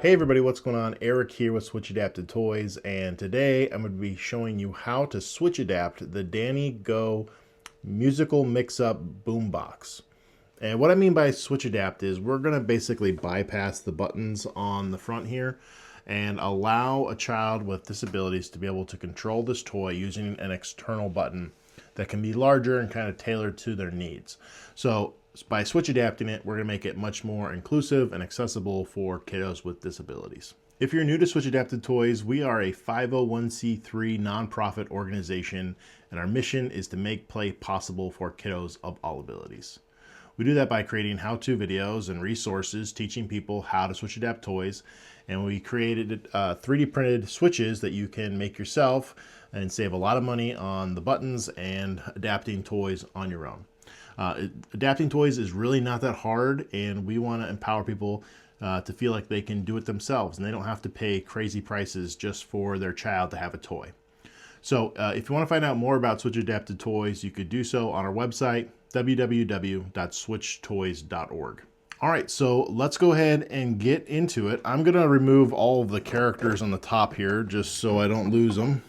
Hey everybody, what's going on? Eric here with Switch Adapted Toys, and today I'm going to be showing you how to switch adapt the Danny Go musical mix-up boombox. And what I mean by switch adapt is we're going to basically bypass the buttons on the front here and allow a child with disabilities to be able to control this toy using an external button that can be larger and kind of tailored to their needs. So by switch adapting it, we're going to make it much more inclusive and accessible for kiddos with disabilities. If you're new to Switch Adapted Toys, we are a 501c3 nonprofit organization, and our mission is to make play possible for kiddos of all abilities. We do that by creating how-to videos and resources teaching people how to switch adapt toys, and we created 3D printed switches that you can make yourself and save a lot of money on the buttons and adapting toys on your own. Adapting toys is really not that hard, and we want to empower people to feel like they can do it themselves and they don't have to pay crazy prices just for their child to have a toy. So if you want to find out more about Switch Adapted Toys, you could do so on our website, www.switchtoys.org. All right, so let's go ahead and get into it. I'm going to remove all of the characters on the top here just so I don't lose them.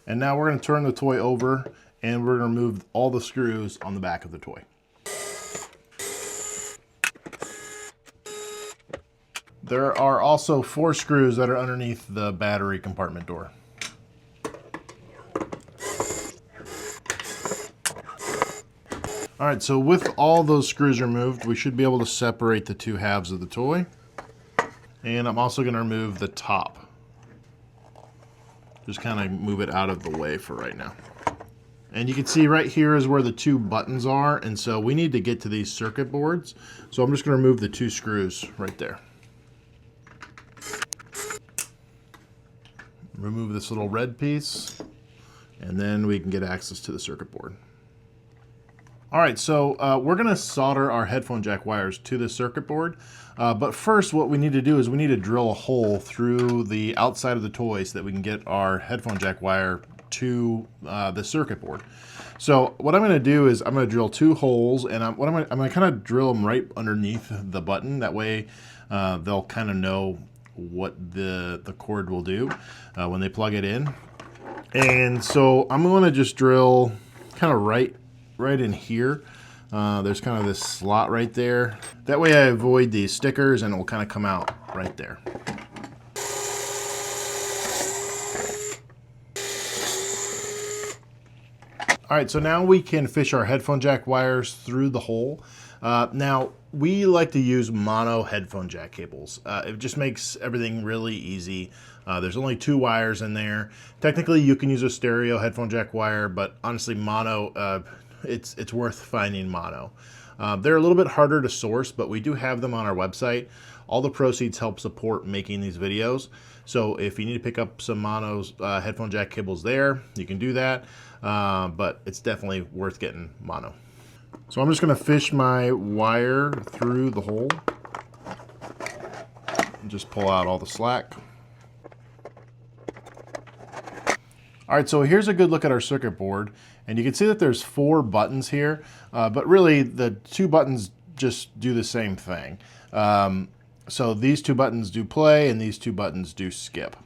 And now we're going to turn the toy over and we're going to remove all the screws on the back of the toy. There are also 4 screws that are underneath the battery compartment door. All right, so with all those screws removed, we should be able to separate the 2 halves of the toy. And I'm also going to remove the top. Just kind of move it out of the way for right now. And you can see right here is where the 2 buttons are, and so we need to get to these circuit boards. So I'm just going to remove the 2 screws right there. Remove this little red piece, and then we can get access to the circuit board. All right, so we're going to solder our headphone jack wires to the circuit board. But first, what we need to do is we need to drill a hole through the outside of the toy so that we can get our headphone jack wire to the circuit board. So what I'm going to do is I'm going to drill 2 holes, and I'm going to kind of drill them right underneath the button. That way they'll kind of know what the cord will do when they plug it in. And so I'm going to just drill kind of right in here. There's kind of this slot right there. That way I avoid these stickers and it will kind of come out right there. All right, so now we can fish our headphone jack wires through the hole. Now, we like to use mono headphone jack cables. It just makes everything really easy. There's only 2 wires in there. Technically, you can use a stereo headphone jack wire, but honestly, mono, it's worth finding mono. They're a little bit harder to source, but we do have them on our website. All the proceeds help support making these videos. So if you need to pick up some mono headphone jack cables there, you can do that. But it's definitely worth getting mono. So I'm just going to fish my wire through the hole and just pull out all the slack. All right, so here's a good look at our circuit board, and you can see that there's 4 buttons here, but really the 2 buttons just do the same thing. So these 2 buttons do play and these 2 buttons do skip.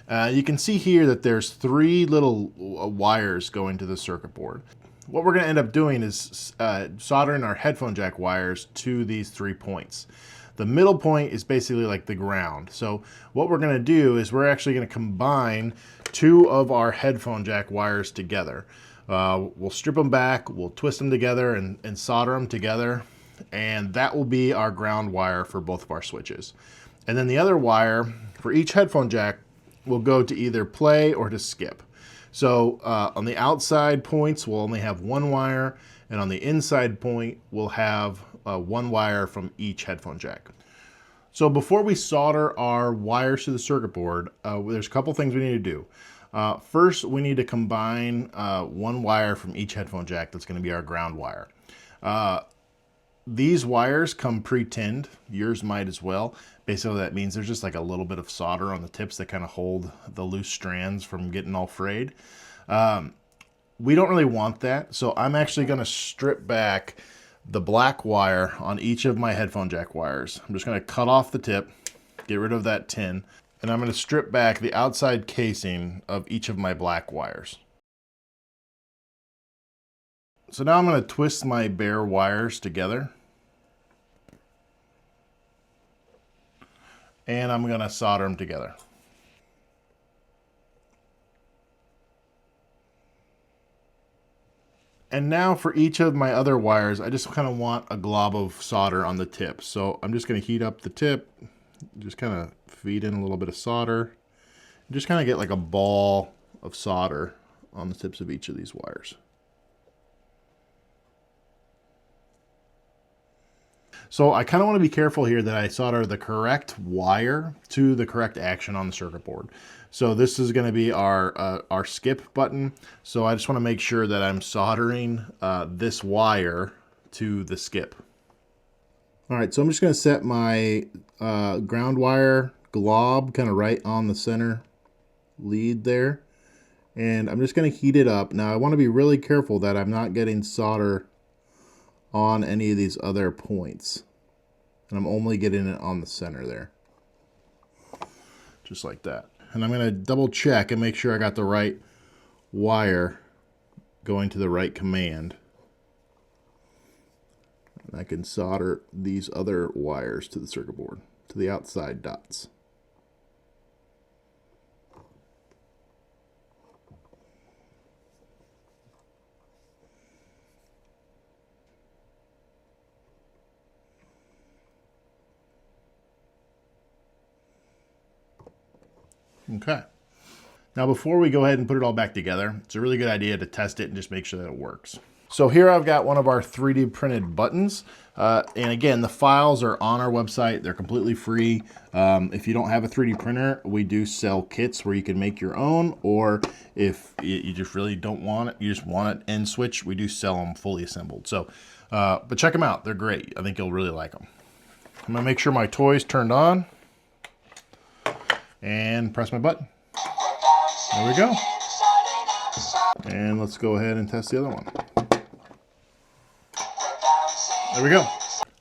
You can see here that there's 3 little wires going to the circuit board. What we're going to end up doing is soldering our headphone jack wires to these 3 points. The middle point is basically like the ground. So what we're going to do is we're actually going to combine 2 of our headphone jack wires together. We'll strip them back, we'll twist them together and solder them together, and that will be our ground wire for both of our switches. And then the other wire for each headphone jack will go to either play or to skip. So on the outside points, we'll only have 1 wire, and on the inside point, we'll have 1 wire from each headphone jack. So before we solder our wires to the circuit board, there's a couple things we need to do. First, we need to combine 1 wire from each headphone jack that's going to be our ground wire. These wires come pre-tinned. Yours might as well. Basically, that means there's just like a little bit of solder on the tips that kind of hold the loose strands from getting all frayed. We don't really want that, so I'm actually going to strip back the black wire on each of my headphone jack wires. I'm just going to cut off the tip get rid of that tin, and I'm going to strip back the outside casing of each of my black wires. So now I'm going to twist my bare wires together, and I'm going to solder them together. And now for each of my other wires, I just kind of want a glob of solder on the tip. So I'm just going to heat up the tip, just kind of feed in a little bit of solder, just kind of get like a ball of solder on the tips of each of these wires. So I kind of want to be careful here that I solder the correct wire to the correct action on the circuit board. So this is going to be our skip button. So I just want to make sure that I'm soldering this wire to the skip. All right, so I'm just going to set my ground wire glob kind of right on the center lead there. And I'm just going to heat it up. Now I want to be really careful that I'm not getting solder on any of these other points. And I'm only getting it on the center there. Just like that. And I'm going to double check and make sure I got the right wire going to the right command. And I can solder these other wires to the circuit board, to the outside dots. Okay. Now before we go ahead and put it all back together, it's a really good idea to test it and just make sure that it works. So here I've got one of our 3D printed buttons. And again, the files are on our website. They're completely free. If you don't have a 3D printer, we do sell kits where you can make your own, or if you just really don't want it, you just want it end switch, we do sell them fully assembled. So, but check them out. They're great. I think you'll really like them. I'm gonna make sure my toy's turned on and press my button. There we go. And let's go ahead and test the other one. There we go.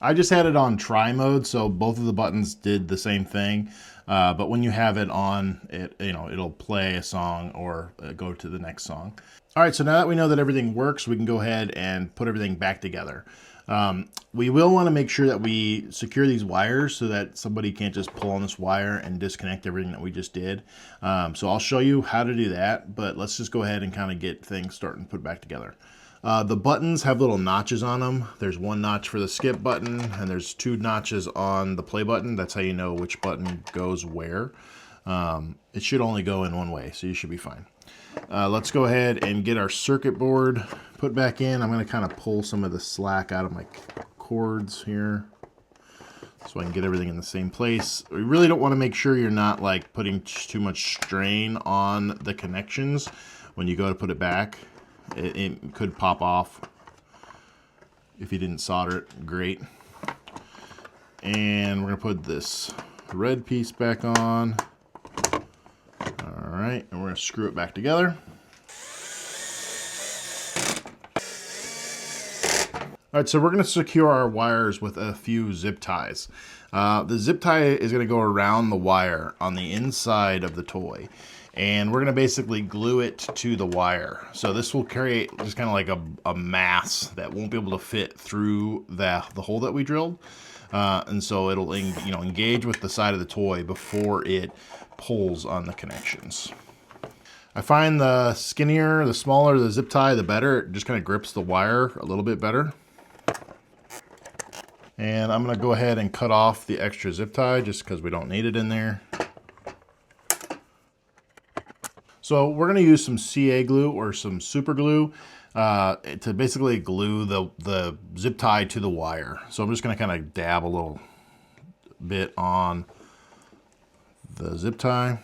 I just had it on try mode, so both of the buttons did the same thing. But when you have it on, it'll play a song or go to the next song. All right, so now that we know that everything works, we can go ahead and put everything back together. We will want to make sure that we secure these wires so that somebody can't just pull on this wire and disconnect everything that we just did. So I'll show you how to do that, but let's just go ahead and kind of get things started and put it back together. The buttons have little notches on them. There's one notch for the skip button, and there's 2 notches on the play button. That's how you know which button goes where. It should only go in one way, so you should be fine. Let's go ahead and get our circuit board put back in. I'm going to kind of pull some of the slack out of my cords here so I can get everything in the same place. We really don't want to make sure you're not like putting too much strain on the connections when you go to put it back. It could pop off if you didn't solder it. Great. And we're going to put this red piece back on. All right, and we're going to screw it back together. All right, so we're going to secure our wires with a few zip ties. The zip tie is going to go around the wire on the inside of the toy. And we're going to basically glue it to the wire. So this will create just kind of like a mass that won't be able to fit through the hole that we drilled. And so it'll engage with the side of the toy before it pulls on the connections. I find the skinnier, the smaller the zip tie, the better. It just kind of grips the wire a little bit better. And I'm going to go ahead and cut off the extra zip tie just because we don't need it in there. So we're going to use some CA glue or some super glue to basically glue the zip tie to the wire. So I'm just going to kind of dab a little bit on the zip tie.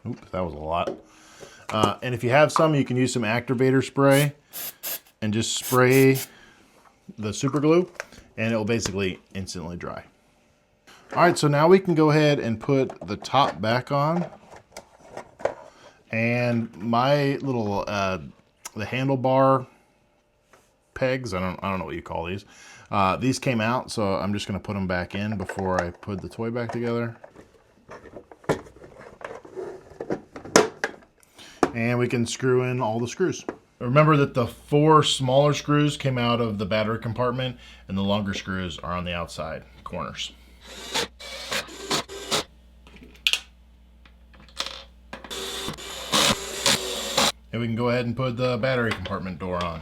Oops, that was a lot. And if you have some, you can use some activator spray and just spray the super glue and it will basically instantly dry. All right, so now we can go ahead and put the top back on. And my little, the handlebar pegs. I don't know what you call these. These came out, so I'm just going to put them back in before I put the toy back together. And we can screw in all the screws. Remember that the 4 smaller screws came out of the battery compartment, and the longer screws are on the outside corners. And we can go ahead and put the battery compartment door on.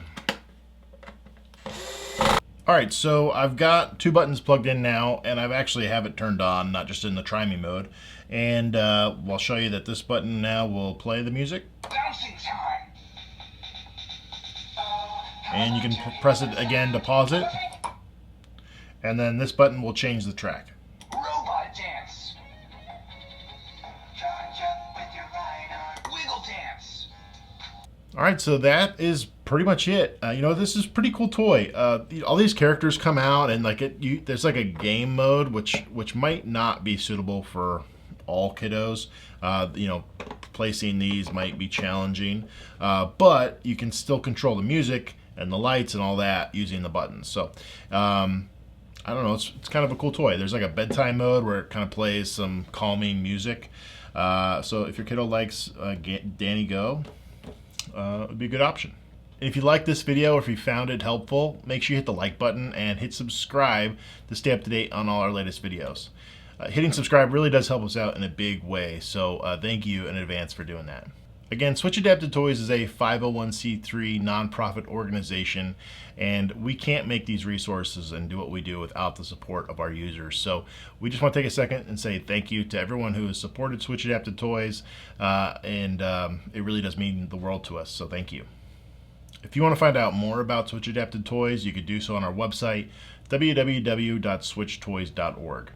Alright, so I've got 2 buttons plugged in now, and I've actually have it turned on, not just in the try me mode. And I'll show you that this button now will play the music. And you can press it again to pause it. And then this button will change the track. Robot dance. With your right arm. Wiggle dance. Alright, so that is pretty much it. You know, this is a pretty cool toy. All these characters come out, and like there's like a game mode, which might not be suitable for all kiddos. You know, placing these might be challenging, but you can still control the music and the lights and all that using the buttons. So I don't know, it's kind of a cool toy. There's like a bedtime mode where it kind of plays some calming music. So if your kiddo likes Danny Go, it would be a good option. And if you like this video or if you found it helpful, make sure you hit the like button and hit subscribe to stay up to date on all our latest videos. Hitting subscribe really does help us out in a big way, so thank you in advance for doing that. Again, Switch Adapted Toys is a 501c3 nonprofit organization, and we can't make these resources and do what we do without the support of our users. So we just want to take a second and say thank you to everyone who has supported Switch Adapted Toys, and it really does mean the world to us, so thank you. If you want to find out more about Switch Adapted Toys, you could do so on our website, www.switchtoys.org.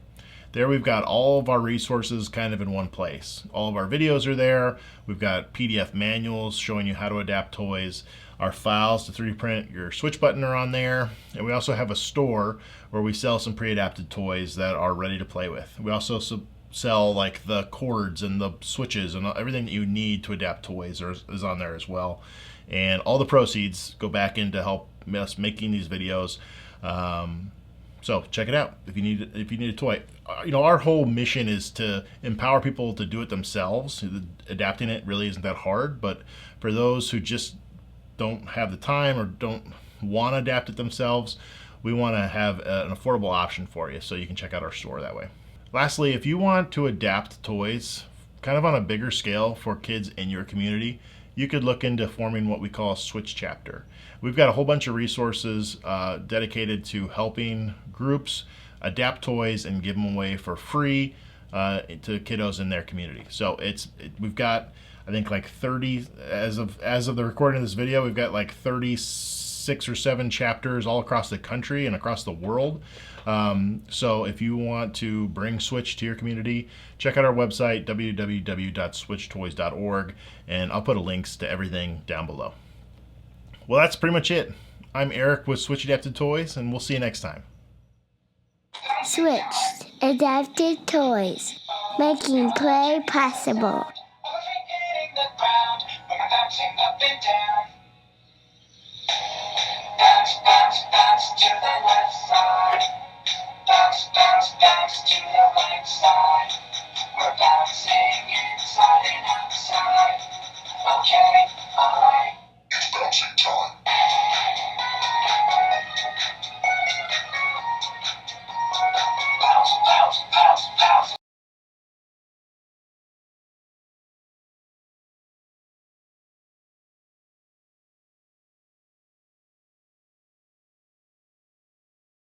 There we've got all of our resources kind of in one place. All of our videos are there. We've got PDF manuals showing you how to adapt toys. Our files to 3D print your Switch button are on there. And we also have a store where we sell some pre-adapted toys that are ready to play with. We also sell like the cords and the switches and everything that you need to adapt toys is on there as well. And all the proceeds go back in to help us making these videos. So check it out if you need a toy. You know, our whole mission is to empower people to do it themselves. Adapting it really isn't that hard, but for those who just don't have the time or don't want to adapt it themselves, we want to have an affordable option for you, so you can check out our store that way. Lastly, if you want to adapt toys kind of on a bigger scale for kids in your community, you could look into forming what we call a Switch chapter. We've got a whole bunch of resources dedicated to helping groups adapt toys and give them away for free to kiddos in their community. So we've got, I think, like 30 as of the recording of this video. We've got like 36 or 7 chapters all across the country and across the world. So if you want to bring Switch to your community, check out our website, www.switchtoys.org, and I'll put links to everything down below. Well, that's pretty much it. I'm Eric with Switch Adapted Toys, and we'll see you next time. Switch Adapted Toys, making play possible. Bounce, bounce, bounce to the left side. Bounce, bounce, bounce to the